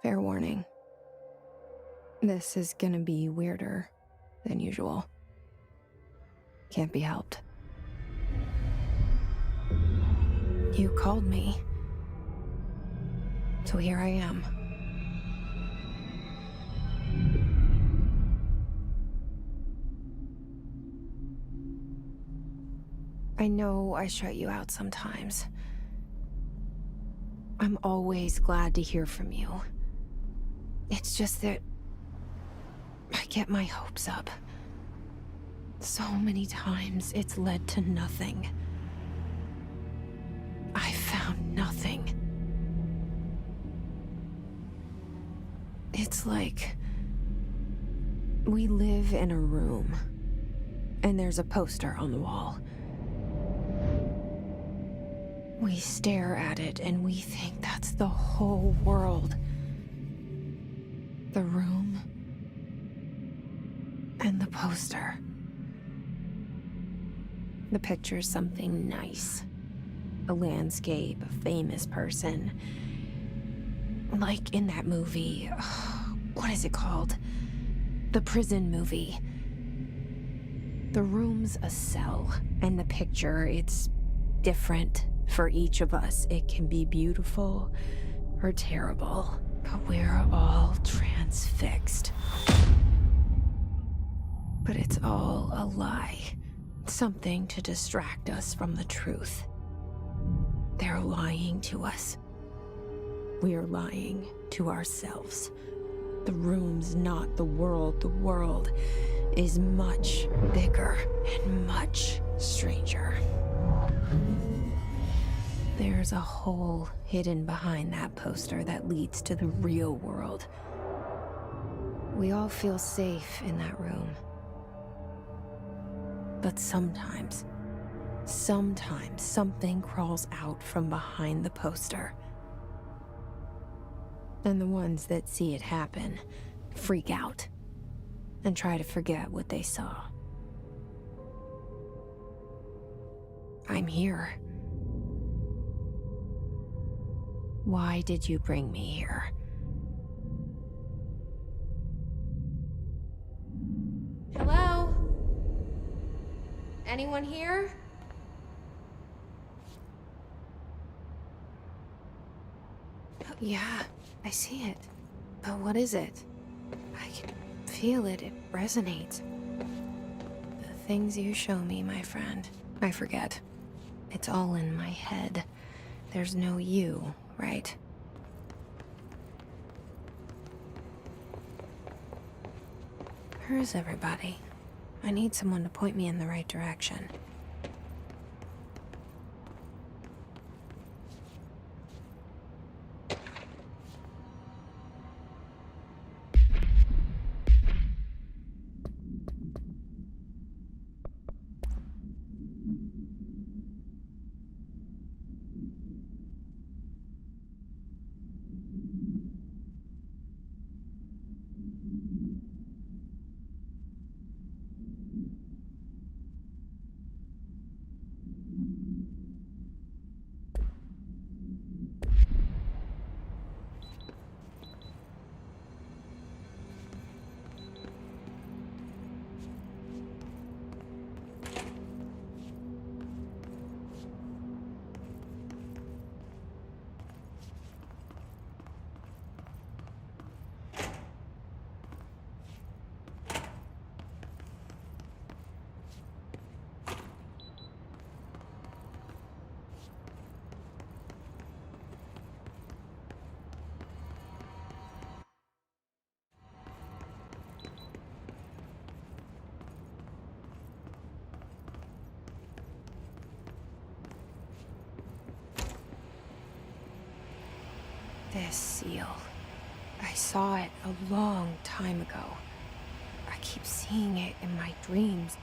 Fair warning. This is gonna be weirder than usual. Can't be helped. You called me. So here I am. I know I shut you out sometimes. I'm always glad to hear from you. It's just that I get my hopes up. So many times it's led to nothing. I found nothing. It's like we live in a room, and there's a poster on the wall. We stare at it and we think that's the whole world. The room and the poster. The picture's something nice. A landscape, a famous person. Like in that movie, what is it called? The prison movie. The room's a cell, and the picture, it's different. For each of us, it can be beautiful or terrible, but we're all transfixed. But it's all a lie, something to distract us from the truth. They're lying to us. We're lying to ourselves. The room's not the world. The world is much bigger and much stranger. There's a hole hidden behind that poster that leads to the real world. We all feel safe in that room. But sometimes something crawls out from behind the poster. And the ones that see it happen freak out and try to forget what they saw. I'm here. Why did you bring me here? Hello? Anyone here? Yeah, I see it. But what is it? I can feel it. It resonates. The things you show me, my friend, I forget. It's all in my head. There's no you, right? Where's everybody? I need someone to point me in the right direction. This seal. I saw it a long time ago. I keep seeing it in my dreams.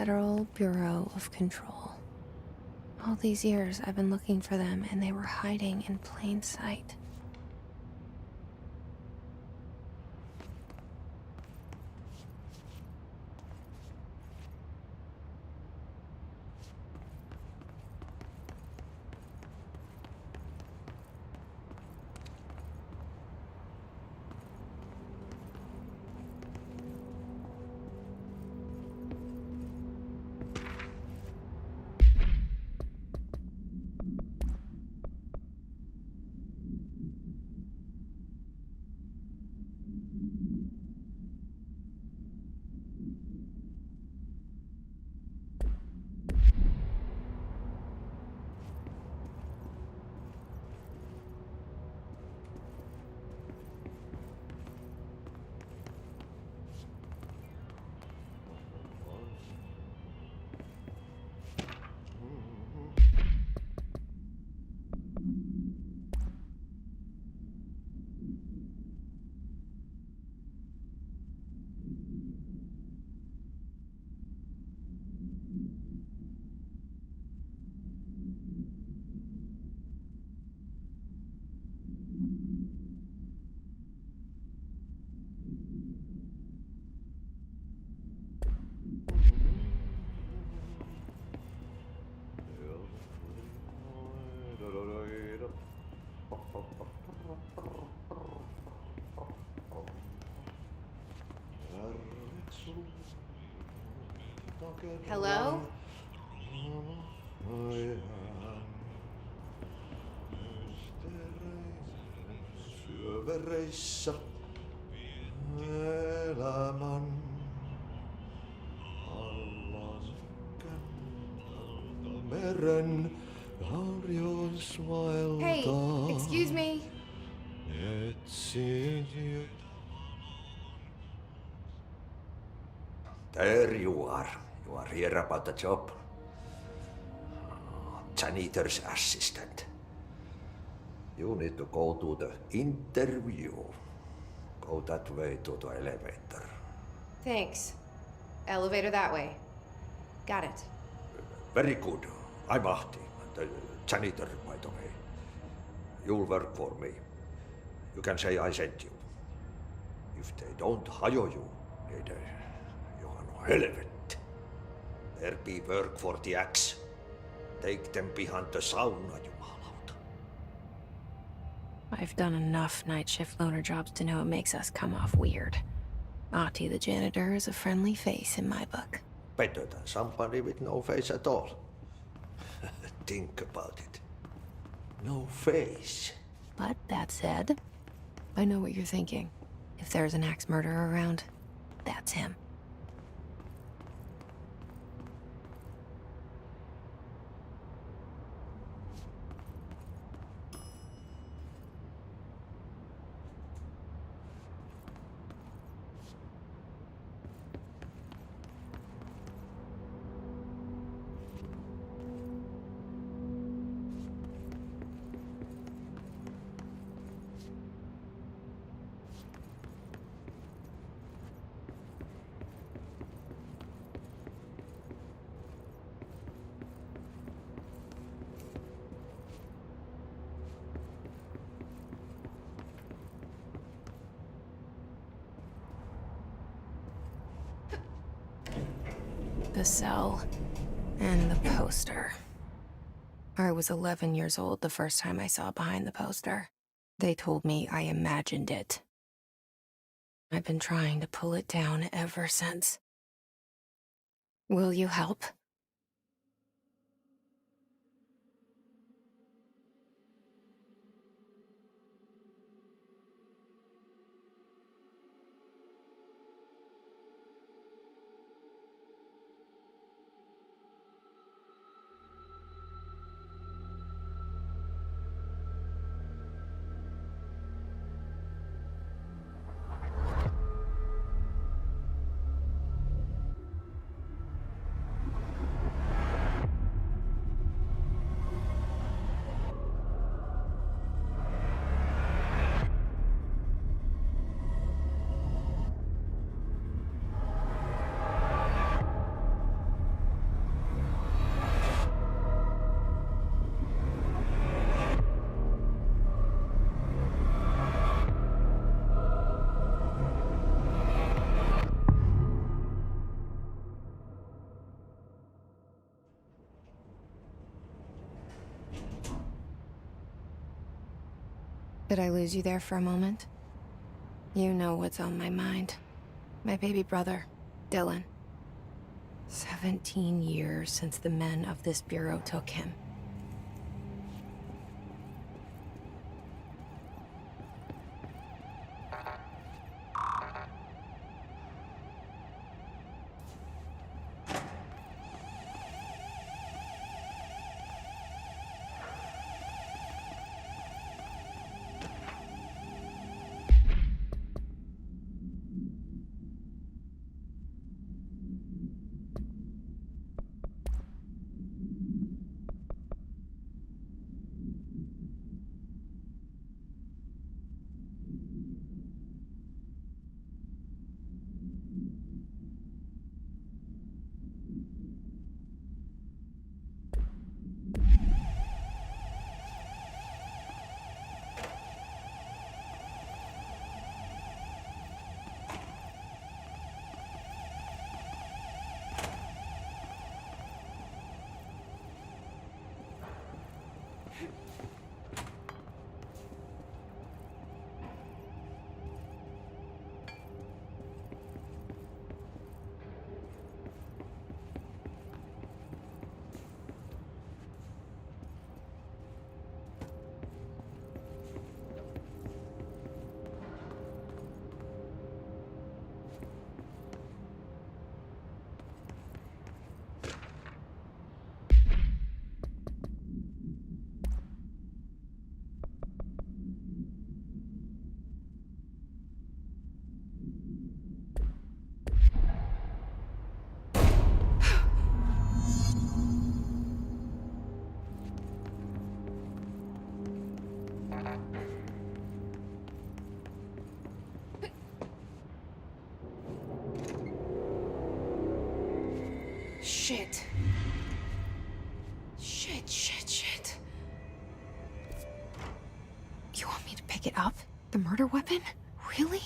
Federal Bureau of Control. All these years I've been looking for them, and they were hiding in plain sight. Hello? Syövereissä elämän alla meren harjoismailta. Hey, excuse me. There you are. You are here about the job. Janitor's assistant. You need to go to the interview. Go that way to the elevator. Thanks. Elevator that way. Got it. Very good. I'm Ahti, the janitor, by the way. You'll work for me. You can say I sent you. If they don't hire you, niin johan on helvet. There be work for the axe. Take them behind the sauna, jumalauta. I've done enough night shift loner jobs to know it makes us come off weird. Ahti the janitor is a friendly face in my book. Better than somebody with no face at all. Think about it. No face. But that said, I know what you're thinking. If there's an axe murderer around, that's him. The cell and the poster. I was 11 years old the first time I saw behind the poster. They told me I imagined it. I've been trying to pull it down ever since. Will you help? Did I lose you there for a moment? You know what's on my mind. My baby brother, Dylan. 17 years since the men of this bureau took him. Shit. Shit. You want me to pick it up? The murder weapon? Really?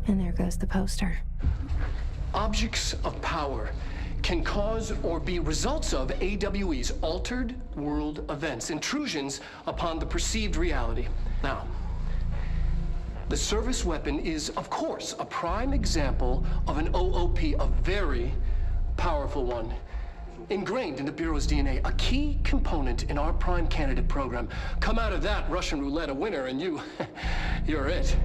And there goes the poster. Objects of power can cause or be results of AWE's altered world events, intrusions upon the perceived reality. Now, the service weapon is, of course, a prime example of an OOP, a very powerful one. Ingrained in the Bureau's DNA, a key component in our prime candidate program. Come out of that Russian roulette a winner and you're it.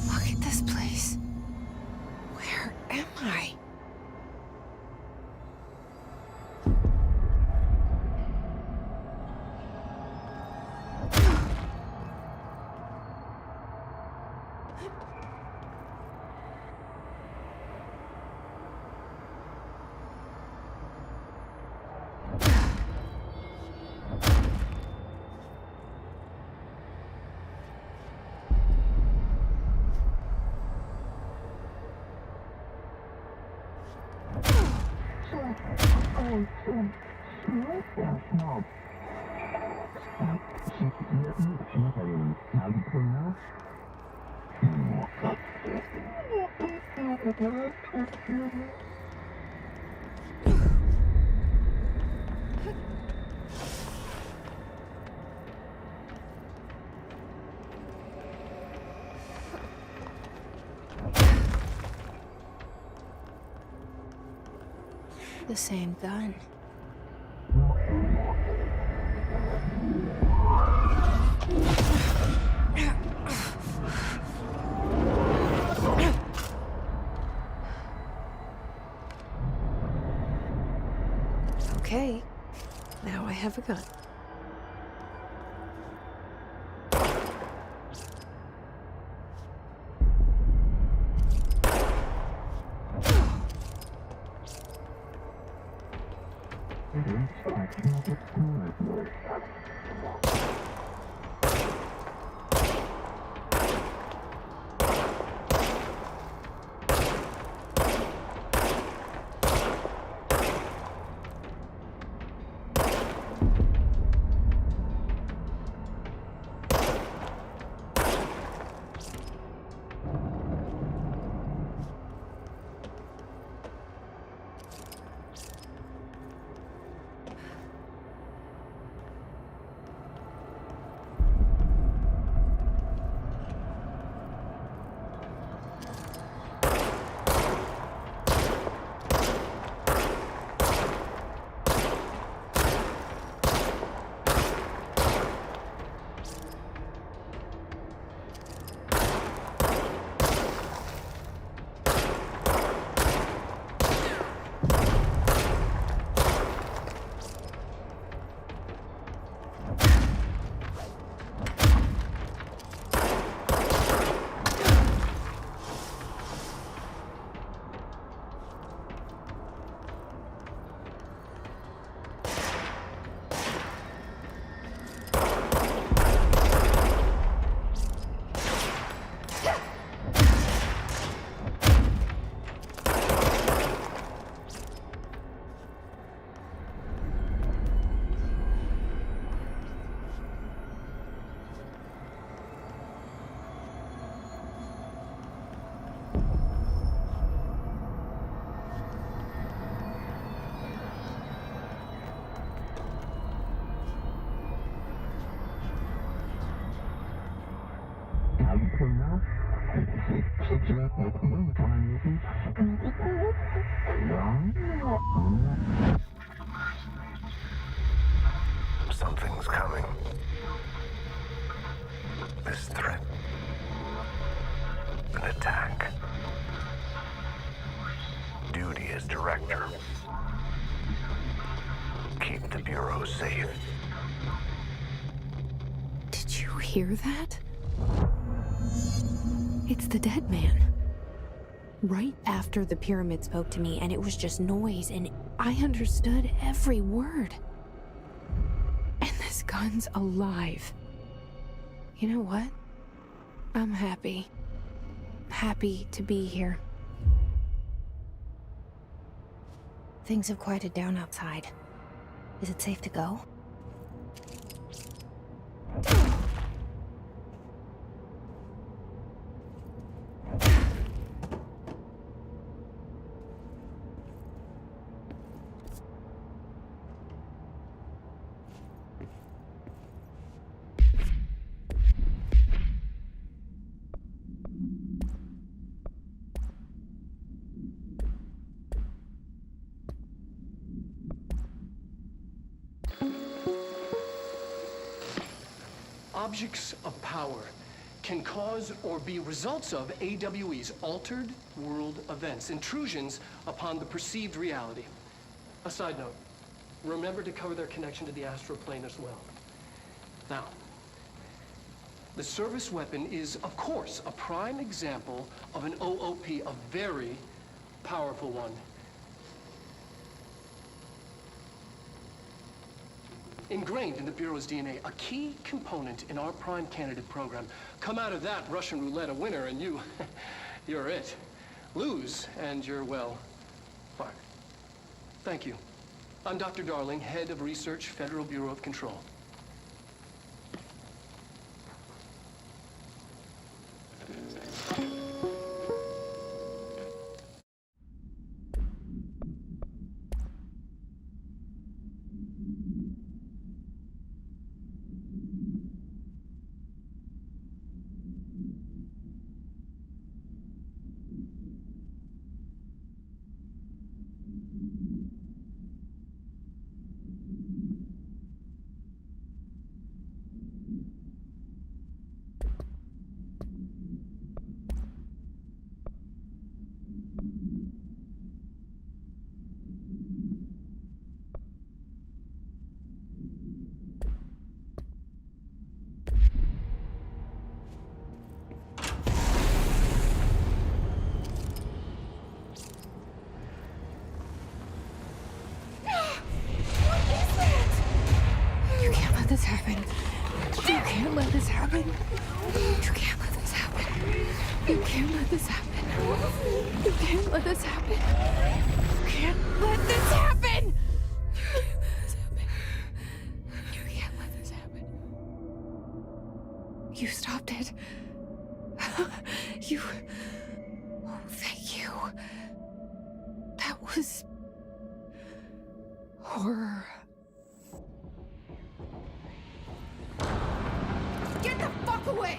Look at this place. Where am I? The same gun. Okay, now I have a gun. Something's coming. This threat. An attack. Duty as director. Keep the Bureau safe. Did you hear that? It's the dead man. Right after the pyramid spoke to me, and it was just noise, and I understood every word. And this gun's alive. You know what? I'm happy. Happy to be here. Things have quieted down outside. Is it safe to go? Objects of power can cause or be results of AWE's altered world events, intrusions upon the perceived reality. A side note, remember to cover their connection to the astral plane as well. Now, the service weapon is, of course, a prime example of an OOP, a very powerful one. Ingrained in the Bureau's DNA, a key component in our prime candidate program. Come out of that Russian roulette a winner and you're it. Lose and you're, well, fired. Thank you. I'm Dr. Darling, head of research, Federal Bureau of Control. happen. You can't let this happen. You can't let this happen. You can't let this happen. You can't let this happen. You can't let this happen. You stopped it. You... Oh, thank you. That was... horror. Get the fuck away!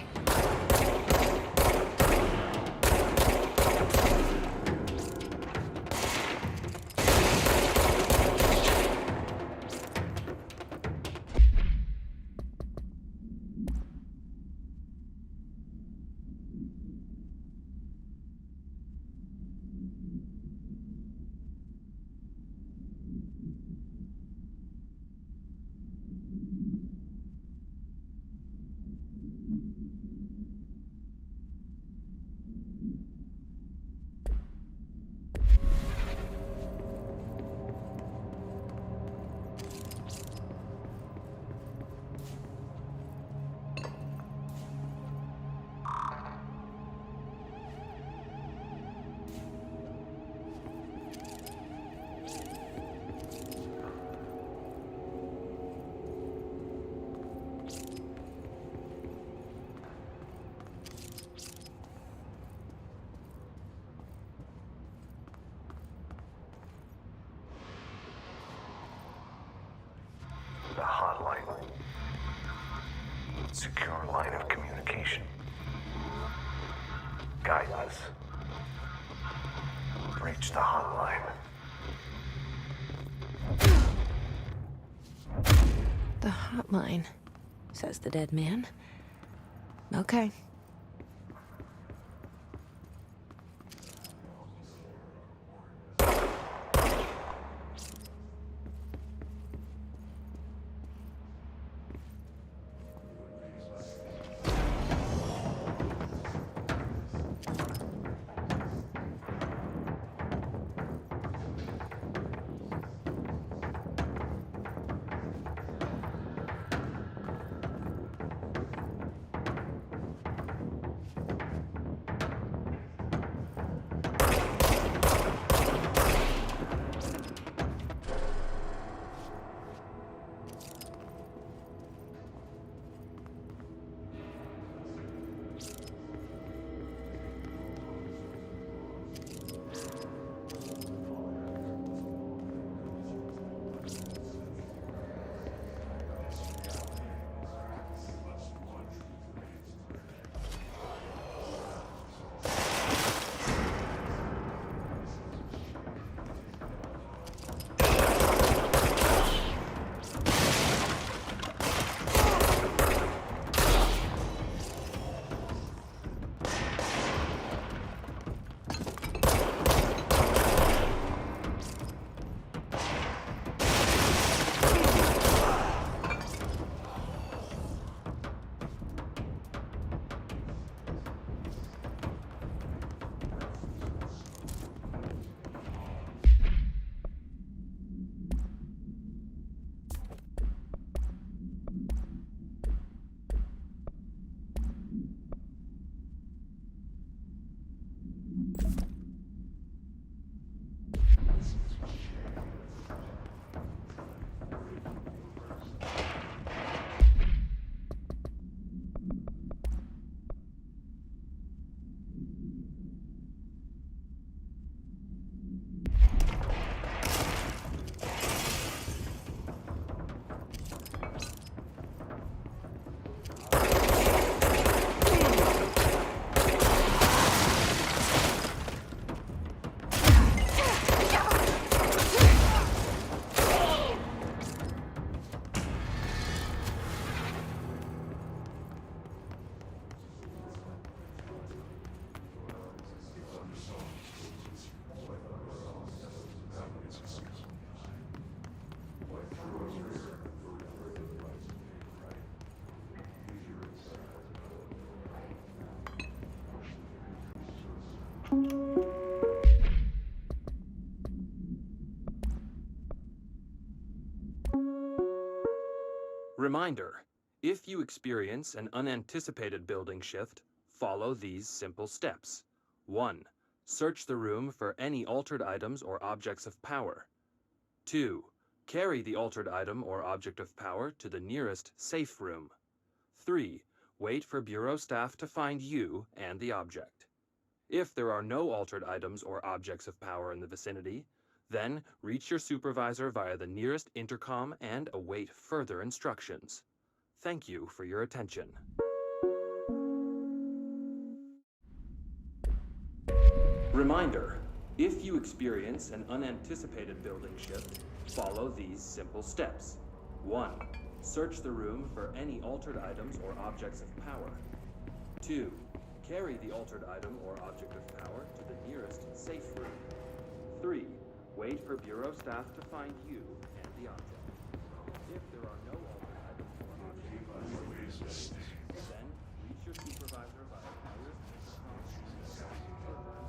The hotline. Secure line of communication. Guidance. Reach the hotline. The hotline, says the dead man. Okay. Reminder, If you experience an unanticipated building shift, follow these simple steps. 1. Search the room for any altered items or objects of power. 2. Carry the altered item or object of power to the nearest safe room. 3. Wait for Bureau staff to find you and the object. If there are no altered items or objects of power in the vicinity, then reach your supervisor via the nearest intercom and await further instructions. Thank you for your attention. Reminder, if you experience an unanticipated building shift, follow these simple steps. 1. Search the room for any altered items or objects of power. 2. Carry the altered item or object of power to the nearest safe room. 3. Wait for Bureau staff to find you and the object. If there are no altered items or objects of power, then reach your supervisor via the nearest intercom and further instructions.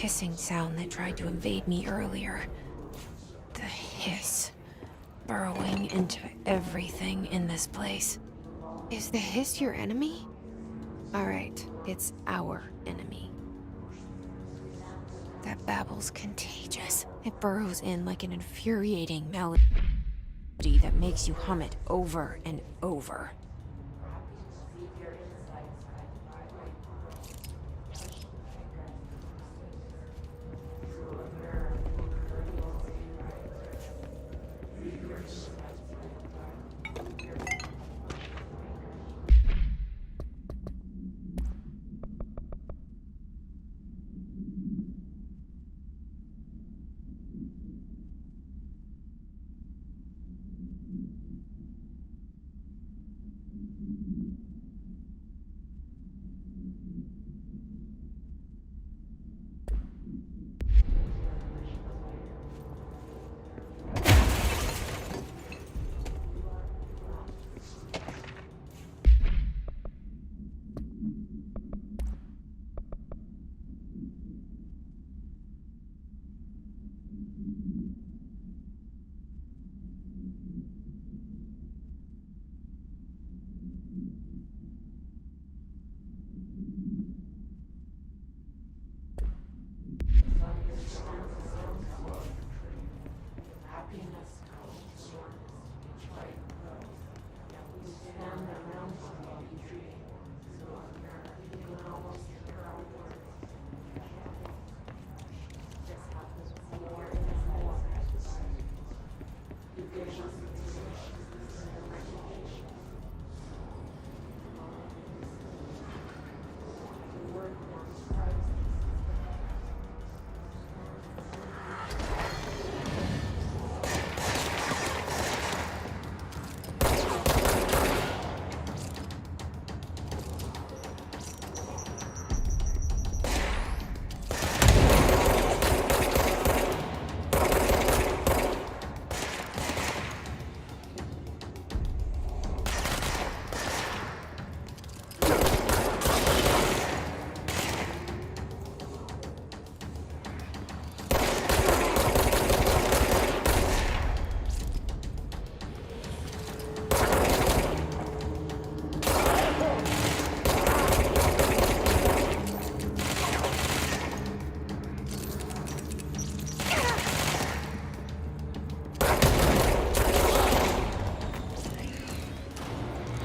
Hissing sound that tried to invade me earlier. The hiss, burrowing into everything in this place. Is the hiss your enemy? Alright, it's our enemy. That babble's contagious. It burrows in like an infuriating melody that makes you hum it over and over.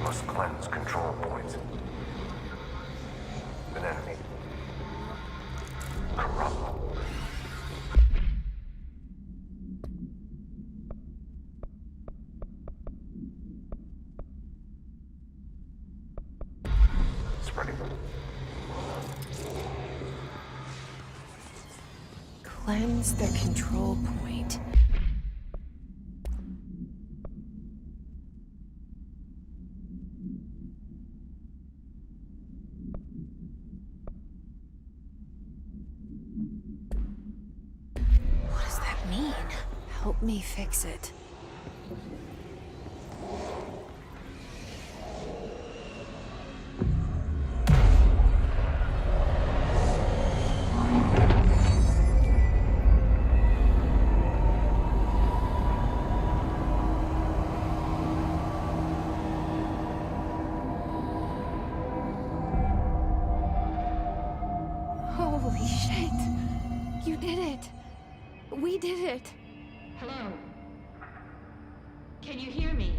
must cleanse control points. An enemy. Corrupt. Spreading. Cleanse the control point. What does that mean? Help me fix it. Holy shit! You did it! We did it! Hello? Can you hear me?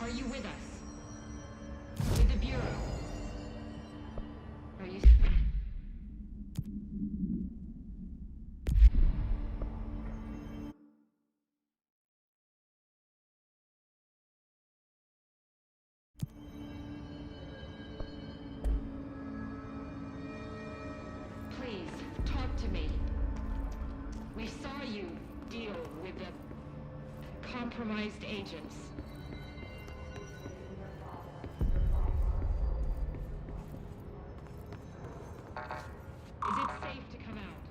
Are you with us? With the Bureau? Are you... Please, talk to me. We saw you deal with the compromised agents. Is it safe to come out?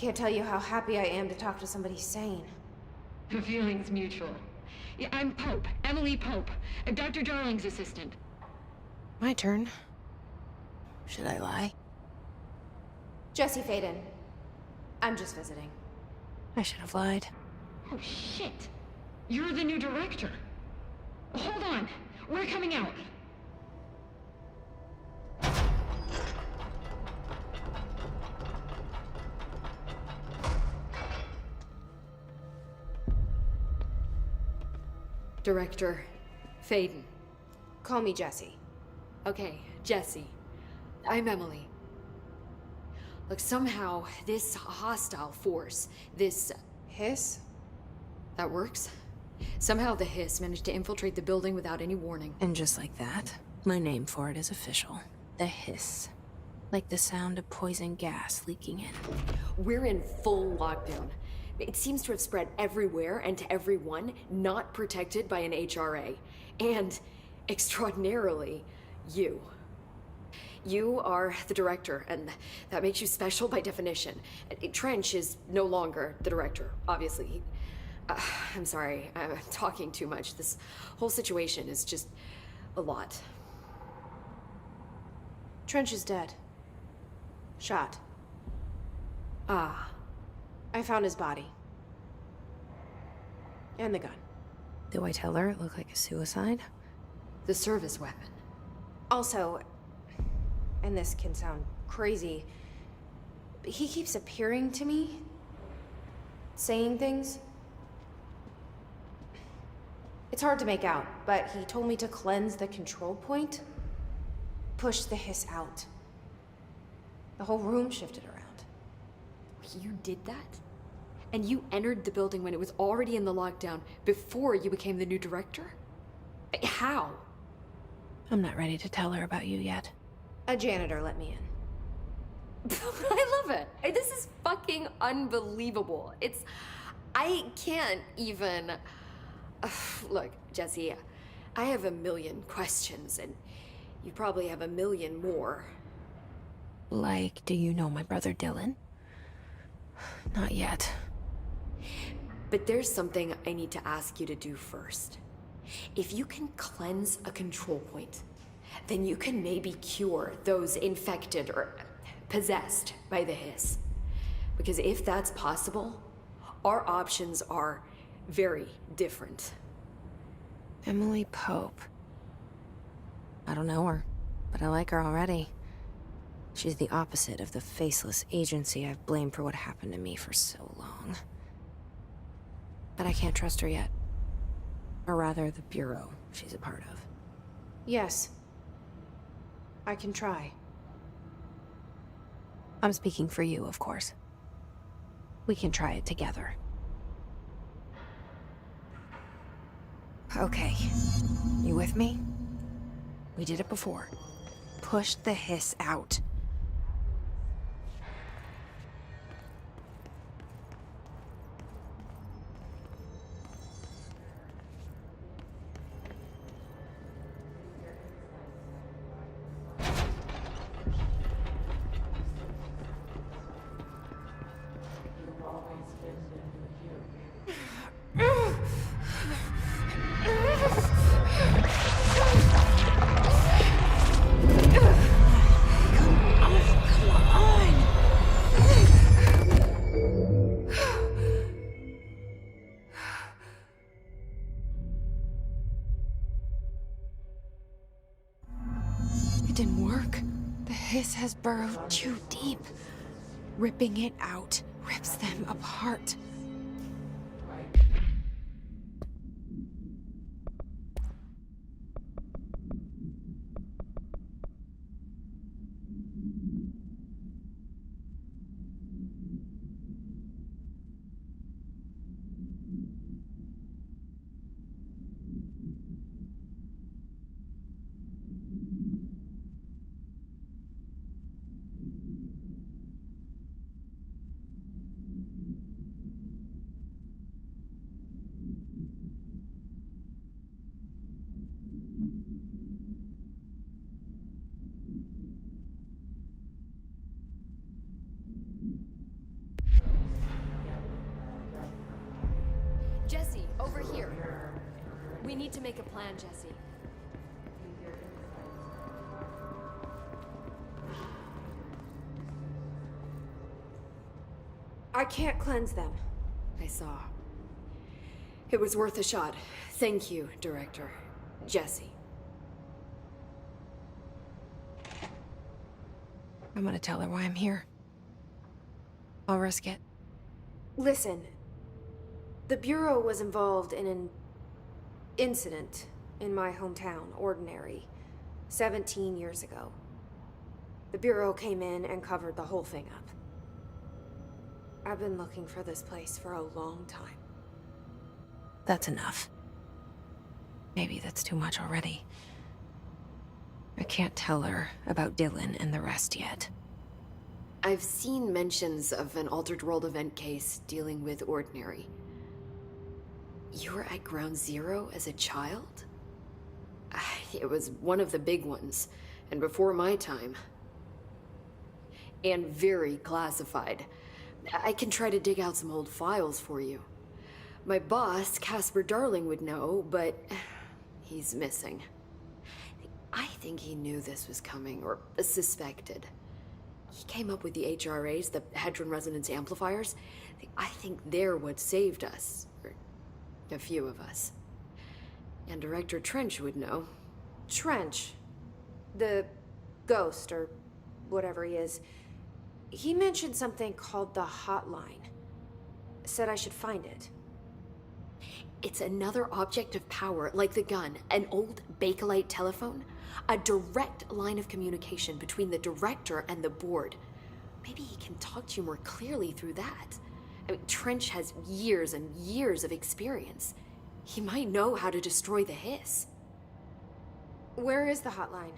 Can't tell you how happy I am to talk to somebody sane. The feeling's mutual. Yeah, I'm Pope, Emily Pope, Dr. Darling's assistant. My turn. Should I lie? Jesse Faden. I'm just visiting. I should have lied. Oh, shit. You're the new director. Hold on. We're coming out. Director Faden. Call me Jesse. Okay, Jesse. I'm Emily. Look, somehow this hostile force, this... Hiss? That works? Somehow the hiss managed to infiltrate the building without any warning. And just like that, my name for it is official. The hiss. Like the sound of poison gas leaking in. We're in full lockdown. It seems to have spread everywhere and to everyone not protected by an HRA. And, extraordinarily, you. You are the director, and that makes you special by definition. Trench is no longer the director, obviously. I'm sorry, I'm talking too much. This whole situation is just a lot. Trench is dead. Shot. Ah. I found his body. And the gun. Do I tell her it looked like a suicide? The service weapon. Also, and this can sound crazy, but he keeps appearing to me, saying things. It's hard to make out, but he told me to cleanse the control point, push the hiss out. The whole room shifted around. You did that? And you entered the building when it was already in the lockdown before you became the new director? How? I'm not ready to tell her about you yet. A janitor let me in. I love it. This is fucking unbelievable. I can't even... Look, Jesse, I have a million questions, and you probably have a million more. Like, do you know my brother Dylan? Not yet. But there's something I need to ask you to do first. If you can cleanse a control point, then you can maybe cure those infected or possessed by the hiss. Because if that's possible, our options are very different. Emily Pope. I don't know her, but I like her already. She's the opposite of the faceless agency I've blamed for what happened to me for so long. But I can't trust her yet. Or rather, the bureau she's a part of. Yes. I can try. I'm speaking for you, of course. We can try it together. Okay. You with me? We did it before. Push the hiss out. It didn't work. The hiss has burrowed too deep. Ripping it out rips them apart. We need to make a plan, Jesse. I can't cleanse them. I saw. It was worth a shot. Thank you, Director. Jesse. I'm gonna tell her why I'm here. I'll risk it. Listen, the Bureau was involved in an incident in my hometown, Ordinary, 17 years ago. The Bureau came in and covered the whole thing up. I've been looking for this place for a long time. That's enough. Maybe that's too much already. I can't tell her about Dylan and the rest yet. I've seen mentions of an Altered World event case dealing with Ordinary. You were at Ground Zero as a child? It was one of the big ones, and before my time. And very classified. I can try to dig out some old files for you. My boss, Casper Darling, would know, but he's missing. I think he knew this was coming, or suspected. He came up with the HRAs, the Hadron Resonance Amplifiers. I think they're what saved us. Or a few of us. And Director Trench would know. Trench, the ghost, or whatever he is, he mentioned something called the Hotline. Said I should find it. It's another object of power, like the gun, an old Bakelite telephone. A direct line of communication between the director and the board. Maybe he can talk to you more clearly through that. I mean, Trench has years and years of experience. He might know how to destroy the hiss. Where is the hotline?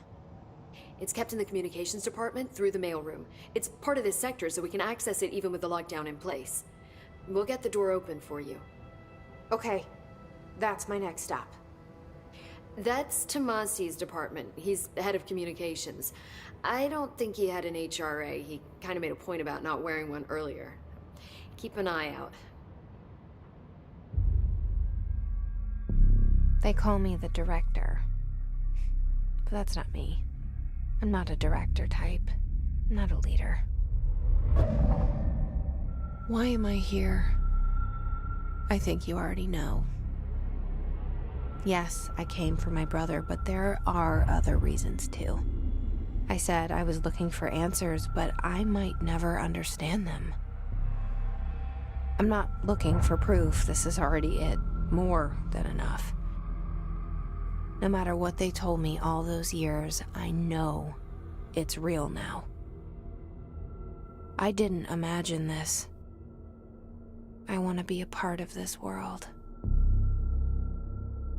It's kept in the communications department through the mailroom. It's part of this sector, so we can access it even with the lockdown in place. We'll get the door open for you. Okay, that's my next stop. That's Tomasi's department. He's the head of communications. I don't think he had an HRA. He kind of made a point about not wearing one earlier. Keep an eye out. They call me the director. But that's not me. I'm not a director type. I'm not a leader. Why am I here? I think you already know. Yes, I came for my brother, but there are other reasons too. I said I was looking for answers, but I might never understand them. I'm not looking for proof. This is already it. More than enough. No matter what they told me all those years, I know it's real now. I didn't imagine this. I want to be a part of this world.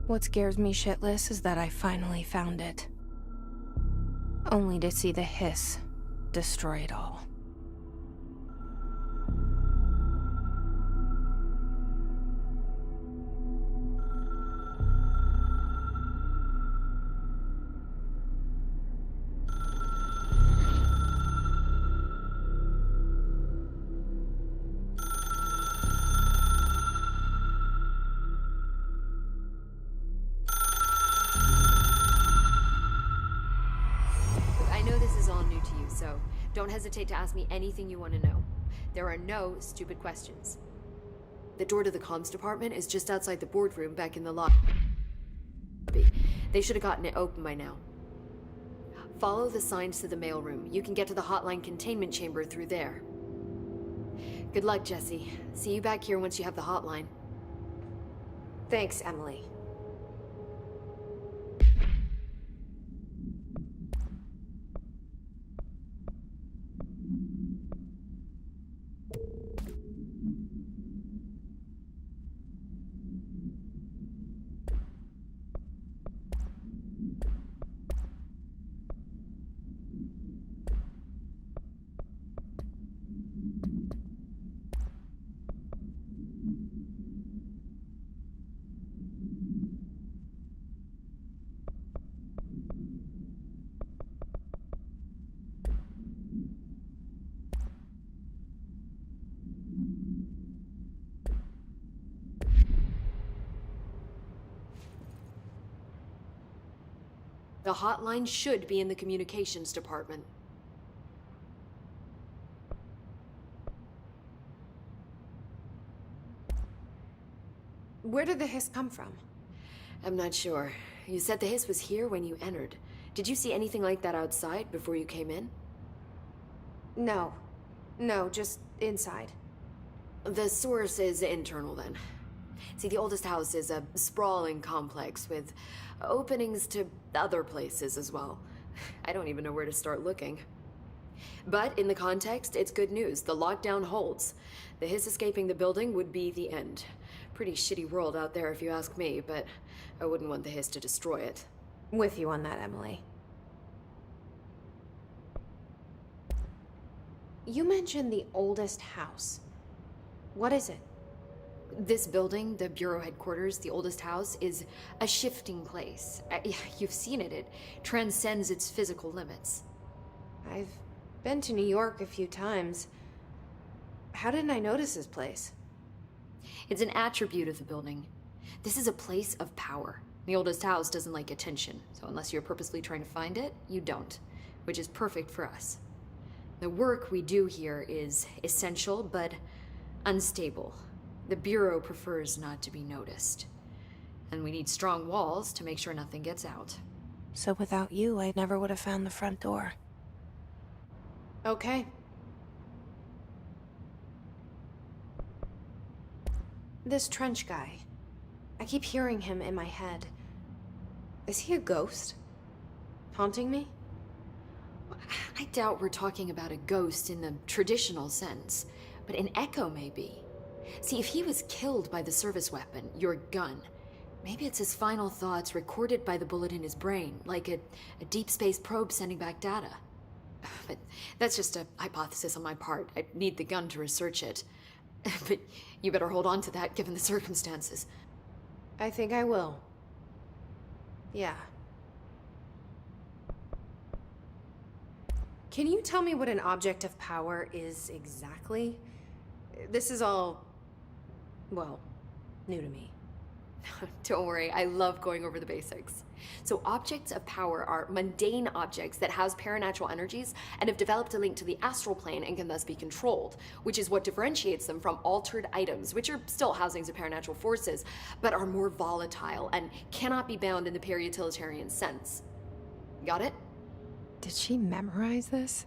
What scares me shitless is that I finally found it. Only to see the hiss destroy it all. So don't hesitate to ask me anything you want to know. There are no stupid questions. The door to the comms department is just outside the boardroom back in the lobby. They should have gotten it open by now. Follow the signs to the mailroom. You can get to the hotline containment chamber through there. Good luck, Jesse. See you back here once you have the hotline. Thanks, Emily. The hotline should be in the communications department. Where did the hiss come from? I'm not sure. You said the hiss was here when you entered. Did you see anything like that outside before you came in? No. No, just inside. The source is internal then. See, the oldest house is a sprawling complex with openings to other places as well. I don't even know where to start looking. But in the context, it's good news. The lockdown holds. The hiss escaping the building would be the end. Pretty shitty world out there if you ask me, but I wouldn't want the hiss to destroy it. With you on that, Emily. You mentioned the oldest house. What is it? This building, the Bureau headquarters, the oldest house, is a shifting place. You've seen it. It transcends its physical limits. I've been to New York a few times. How didn't I notice this place? It's an attribute of the building. This is a place of power. The oldest house doesn't like attention, so unless you're purposely trying to find it, you don't, which is perfect for us. The work we do here is essential, but unstable. The Bureau prefers not to be noticed. And we need strong walls to make sure nothing gets out. So without you, I never would have found the front door. Okay. This trench guy. I keep hearing him in my head. Is he a ghost? Haunting me? I doubt we're talking about a ghost in the traditional sense, but an echo maybe. See, if he was killed by the service weapon, your gun, maybe it's his final thoughts recorded by the bullet in his brain, like a deep space probe sending back data. But that's just a hypothesis on my part. I need the gun to research it. But you better hold on to that given the circumstances. I think I will. Yeah. Can you tell me what an object of power is exactly? This is all, well, new to me. Don't worry, I love going over the basics. So objects of power are mundane objects that house paranatural energies and have developed a link to the astral plane and can thus be controlled, which is what differentiates them from altered items, which are still housings of paranatural forces, but are more volatile and cannot be bound in the peri-utilitarian sense. Got it? Did she memorize this?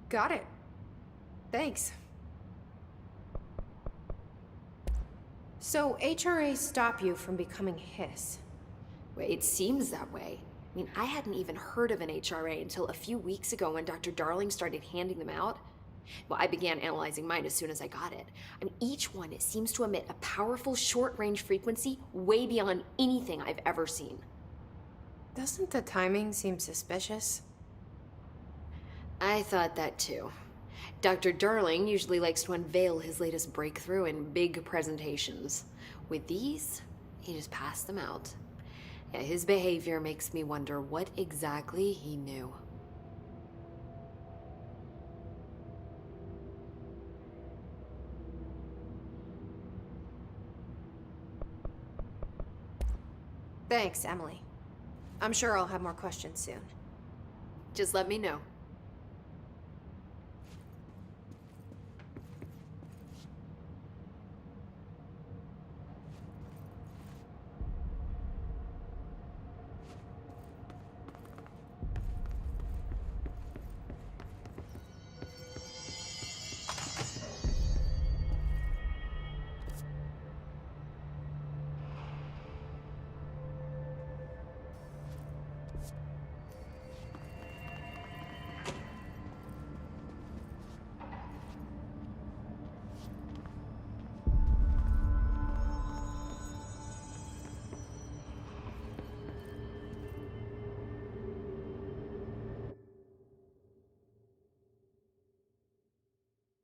Got it. Thanks. So, HRA stop you from becoming Hiss? Well, it seems that way. I mean, I hadn't even heard of an HRA until a few weeks ago when Dr. Darling started handing them out. Well, I began analyzing mine as soon as I got it. I mean, each one seems to emit a powerful short-range frequency way beyond anything I've ever seen. Doesn't the timing seem suspicious? I thought that too. Dr. Darling usually likes to unveil his latest breakthrough in big presentations. With these, he just passed them out. Yeah, his behavior makes me wonder what exactly he knew. Thanks, Emily. I'm sure I'll have more questions soon. Just let me know.